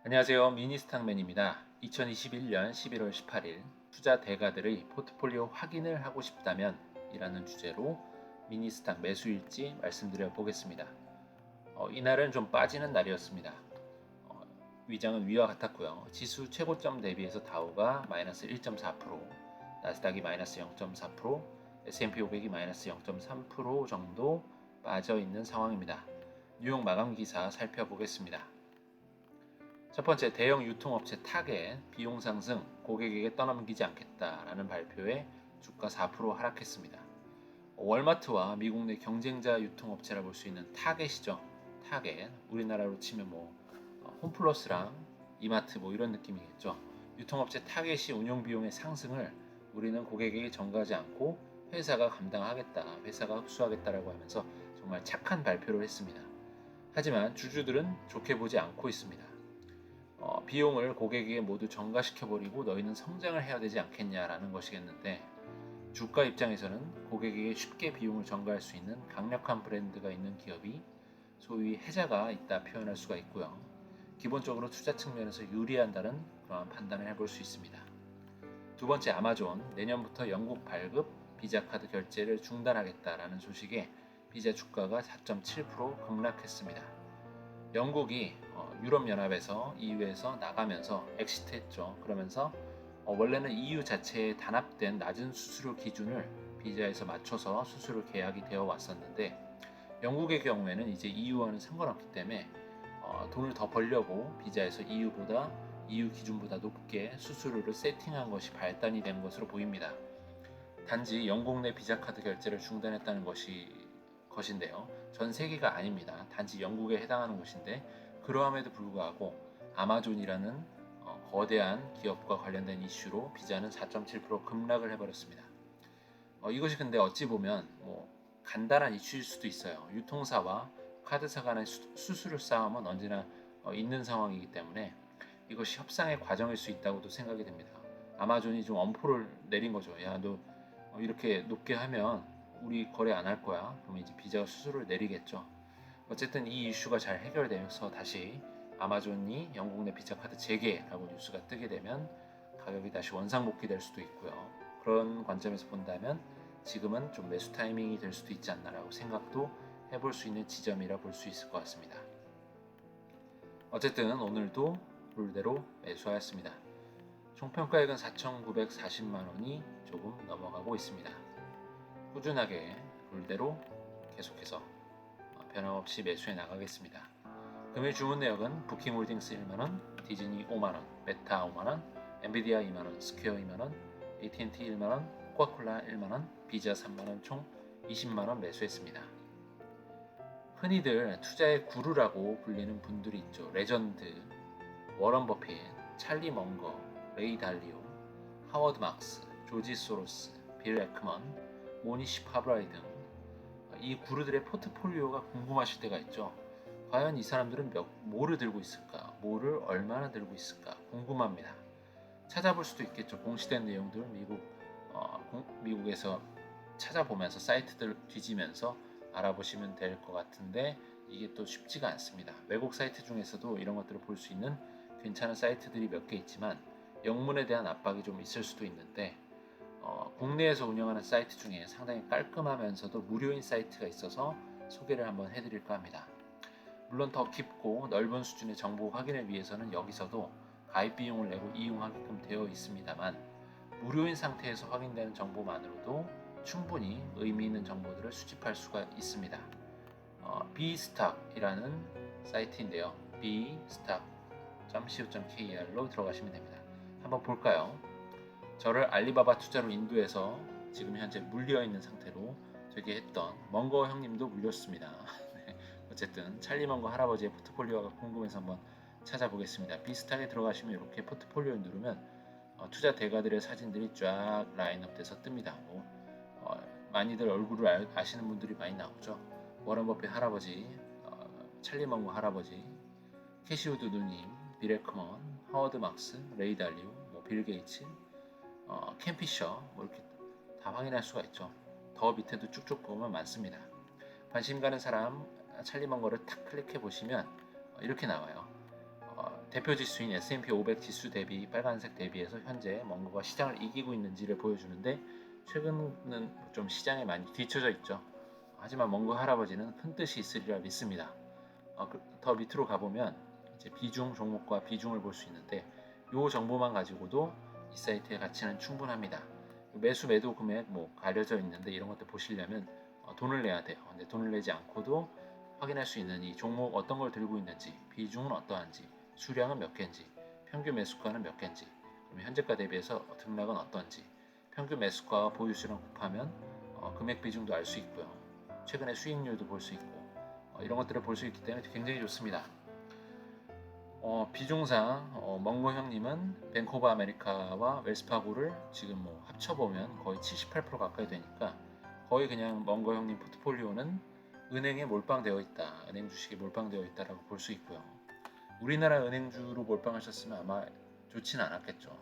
안녕하세요. 미니스탁맨입니다. 2021년 11월 18일 투자 대가들의 포트폴리오 확인을 하고 싶다면 이라는 주제로 미니스탁 매수일지 말씀드려 보겠습니다. 이날은 좀 빠지는 날이었습니다. 어, 위장은 위와 같았고요. 지수 최고점 대비해서 다우가 마이너스 1.4%, 나스닥이 마이너스 0.4%, S&P 500이 마이너스 0.3% 정도 빠져 있는 상황입니다. 뉴욕 마감 기사 살펴보겠습니다. 첫 번째, 대형 유통업체 타겟 비용 상승 고객에게 떠넘기지 않겠다라는 발표에 주가 4% 하락했습니다. 월마트와 미국 내 경쟁자 유통업체라 볼 수 있는 타겟이죠. 타겟, 우리나라로 치면 홈플러스랑 이마트 이런 느낌이겠죠. 유통업체 타겟이 운영 비용의 상승을 우리는 고객에게 전가하지 않고 회사가 감당하겠다, 회사가 흡수하겠다라고 하면서 정말 착한 발표를 했습니다. 하지만 주주들은 좋게 보지 않고 있습니다. 비용을 고객에게 모두 전가시켜버리고 너희는 성장을 해야 되지 않겠냐라는 것이겠는데, 주가 입장에서는 고객에게 쉽게 비용을 전가할 수 있는 강력한 브랜드가 있는 기업이 소위 해자가 있다 표현할 수가 있고요. 기본적으로 투자 측면에서 유리한다는 그러한 판단을 해볼 수 있습니다. 두 번째, 아마존 내년부터 영국 발급 비자 카드 결제를 중단하겠다라는 소식에 비자 주가가 4.7% 급락했습니다. 영국이 유럽연합에서 EU에서 나가면서 엑시트했죠. 그러면서 원래는 EU 자체에 단합된 낮은 수수료 기준을 비자에서 맞춰서 수수료 계약이 되어 왔었는데, 영국의 경우에는 이제 EU와는 상관없기 때문에 돈을 더 벌려고 비자에서 EU 기준보다 높게 수수료를 세팅한 것이 발단이 된 것으로 보입니다. 단지 영국 내 비자 카드 결제를 중단했다는 것인데요. 전 세계가 아닙니다. 단지 영국에 해당하는 것인데, 그러함에도 불구하고 아마존이라는 거대한 기업과 관련된 이슈로 비자는 4.7% 급락을 해버렸습니다. 이것이 근데 어찌 보면 간단한 이슈일 수도 있어요. 유통사와 카드사 간의 수수료 싸움은 언제나 있는 상황이기 때문에 이것이 협상의 과정일 수 있다고도 생각이 됩니다. 아마존이 좀 엄포를 내린 거죠. 야, 너 이렇게 높게 하면 우리 거래 안 할 거야. 그러면 이제 비자가 수수료를 내리겠죠. 어쨌든 이 이슈가 잘 해결되면서 다시 아마존이 영국 내 비자 카드 재개라고 뉴스가 뜨게 되면 가격이 다시 원상복귀될 수도 있고요. 그런 관점에서 본다면 지금은 좀 매수 타이밍이 될 수도 있지 않나라고 생각도 해볼 수 있는 지점이라 볼 수 있을 것 같습니다. 어쨌든 오늘도 룰대로 매수하였습니다. 총평가액은 4,940만 원이 조금 넘어가고 있습니다. 꾸준하게 룰대로 계속해서 변함없이 매수해 나가겠습니다. 금일 주문 내역은 부킹홀딩스 1만원, 디즈니 5만원, 메타 5만원, 엔비디아 2만원, 스퀘어 2만원, AT&T 1만원, 코카콜라 1만원, 비자 3만원 총 20만원 매수했습니다. 흔히들 투자의 구루라고 불리는 분들이 있죠. 레전드, 워런 버핏, 찰리 멍거, 레이 달리오, 하워드 막스, 조지 소로스, 빌 에크먼, 모니시 파브라이 등 이 구루들의 포트폴리오가 궁금하실 때가 있죠. 과연 이 사람들은 뭐를 들고 있을까? 뭐를 얼마나 들고 있을까? 궁금합니다. 찾아볼 수도 있겠죠. 공시된 내용들 미국에서 찾아보면서 사이트들 뒤지면서 알아보시면 될 것 같은데, 이게 또 쉽지가 않습니다. 외국 사이트 중에서도 이런 것들을 볼 수 있는 괜찮은 사이트들이 몇 개 있지만 영문에 대한 압박이 좀 있을 수도 있는데, 국내에서 운영하는 사이트 중에 상당히 깔끔하면서도 무료인 사이트가 있어서 소개를 한번 해드릴까 합니다. 물론 더 깊고 넓은 수준의 정보 확인을 위해서는 여기서도 가입 비용을 내고 이용하게끔 되어 있습니다만, 무료인 상태에서 확인되는 정보만으로도 충분히 의미 있는 정보들을 수집할 수가 있습니다. bstock이라는 사이트인데요. bstock.co.kr로 들어가시면 됩니다. 한번 볼까요? 저를 알리바바 투자로 인도해서 지금 현재 물려있는 상태로 되게 했던 멍거 형님도 물렸습니다. 네, 어쨌든 찰리 멍거 할아버지의 포트폴리오가 궁금해서 한번 찾아보겠습니다. 비슷하게 들어가시면 이렇게 포트폴리오를 누르면 투자 대가들의 사진들이 쫙 라인업돼서 뜹니다. 많이들 얼굴을 아시는 분들이 많이 나오죠. 워런 버핏 할아버지, 찰리 멍거 할아버지, 캐시우드 누님, 빌 에크먼, 하워드 막스, 레이 달리오, 빌 게이츠, 캠피셔 이렇게 다 확인할 수가 있죠. 더 밑에도 쭉쭉 보면 많습니다. 관심 가는 사람 찰리 멍거를 탁 클릭해 보시면 이렇게 나와요. 대표 지수인 S&P 500 지수 대비 빨간색 대비해서 현재 멍거가 시장을 이기고 있는지를 보여주는데 최근은 좀 시장에 많이 뒤처져 있죠. 하지만 멍거 할아버지는 큰 뜻이 있으리라 믿습니다. 더 밑으로 가보면 이제 비중 종목과 비중을 볼 수 있는데 이 정보만 가지고도 이 사이트의 가치는 충분합니다. 매수 매도 금액 뭐 가려져 있는데 이런 것들 보시려면 돈을 내야 돼요. 근데 돈을 내지 않고도 확인할 수 있는 이 종목 어떤 걸 들고 있는지, 비중은 어떠한지, 수량은 몇 개인지, 평균 매수가는 몇 개인지, 그럼 현재가 대비해서 등락은 어떤지, 평균 매수가와 보유수량 곱하면 금액 비중도 알 수 있고요. 최근의 수익률도 볼 수 있고 이런 것들을 볼 수 있기 때문에 굉장히 좋습니다. 비중상 멍고 형님은 뱅크 오브 아메리카와 웰스파고를 지금 뭐 합쳐보면 거의 78% 가까이 되니까 거의 그냥 멍거 형님 포트폴리오는 은행에 몰빵되어 있다, 은행 주식에 몰빵되어 있다라고 볼 수 있고요. 우리나라 은행주로 몰빵하셨으면 아마 좋지는 않았겠죠.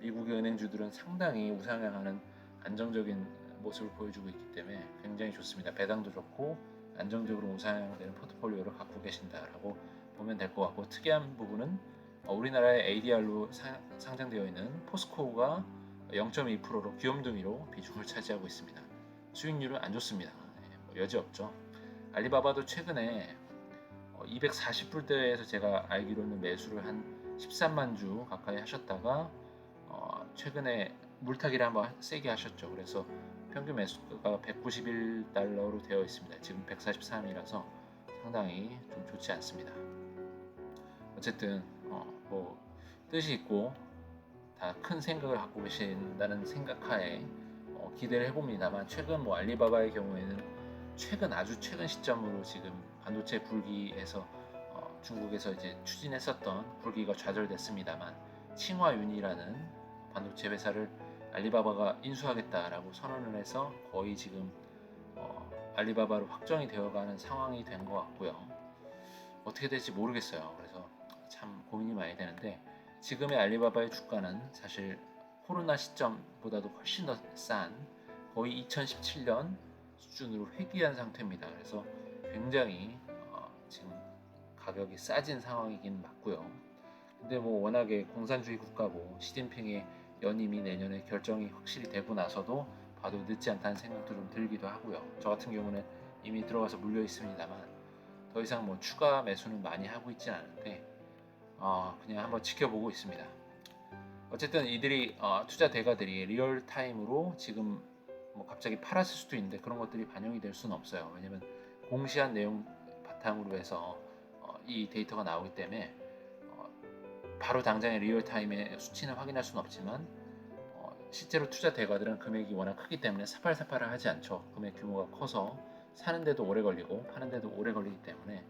미국의 은행주들은 상당히 우상향하는 안정적인 모습을 보여주고 있기 때문에 굉장히 좋습니다. 배당도 좋고 안정적으로 우상향되는 포트폴리오를 갖고 계신다라고 보면 될 것 같고, 특이한 부분은 우리나라의 ADR로 상장되어 있는 포스코가 0.2%로 귀염둥이로 비중을 차지하고 있습니다. 수익률은 안 좋습니다. 여지 없죠. 알리바바도 최근에 240불대에서 제가 알기로는 매수를 한 13만 주 가까이 하셨다가 최근에 물타기를 한번 세게 하셨죠. 그래서 평균 매수가가 191달러로 되어 있습니다. 지금 143이라서 상당히 좀 좋지 않습니다. 어쨌든 뭐 뜻이 있고 다 큰 생각을 갖고 계신다는 생각하에 기대를 해봅니다만, 최근 뭐 알리바바의 경우에는 아주 최근 시점으로 지금 반도체 굴기에서 중국에서 이제 추진했었던 굴기가 좌절됐습니다만, 칭화윤이라는 반도체 회사를 알리바바가 인수하겠다라고 선언을 해서 거의 지금 알리바바로 확정이 되어가는 상황이 된 것 같고요. 어떻게 될지 모르겠어요. 그래서 참 고민이 많이 되는데, 지금의 알리바바의 주가는 사실 코로나 시점보다도 훨씬 더 싼 거의 2017년 수준으로 회귀한 상태입니다. 그래서 굉장히 지금 가격이 싸진 상황이긴 맞고요. 근데 뭐 워낙에 공산주의 국가고 시진핑의 연임이 내년에 결정이 확실히 되고 나서도 봐도 늦지 않다는 생각도 좀 들기도 하고요. 저 같은 경우는 이미 들어가서 물려 있습니다만 더 이상 뭐 추가 매수는 많이 하고 있진 않은데 그냥 한번 지켜보고 있습니다. 어쨌든 이들이 투자 대가들이 리얼 타임으로 지금 뭐 갑자기 팔았을 수도 있는데 그런 것들이 반영이 될 수는 없어요. 왜냐면 공시한 내용 바탕으로 해서 이 데이터가 나오기 때문에 바로 당장의 리얼 타임의 수치는 확인할 수는 없지만 실제로 투자 대가들은 금액이 워낙 크기 때문에 사팔사팔을 하지 않죠. 금액 규모가 커서 사는데도 오래 걸리고 파는데도 오래 걸리기 때문에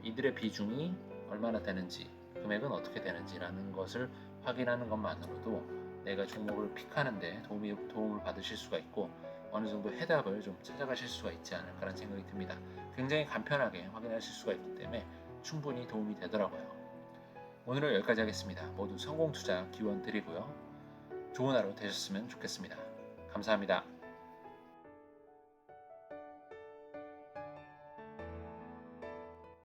이들의 비중이 얼마나 되는지, 금액은 어떻게 되는지라는 것을 확인하는 것만으로도 내가 종목을 픽하는데 도움을 받으실 수가 있고 어느 정도 해답을 좀 찾아가실 수가 있지 않을까라는 생각이 듭니다. 굉장히 간편하게 확인하실 수가 있기 때문에 충분히 도움이 되더라고요. 오늘은 여기까지 하겠습니다. 모두 성공 투자 기원 드리고요. 좋은 하루 되셨으면 좋겠습니다. 감사합니다.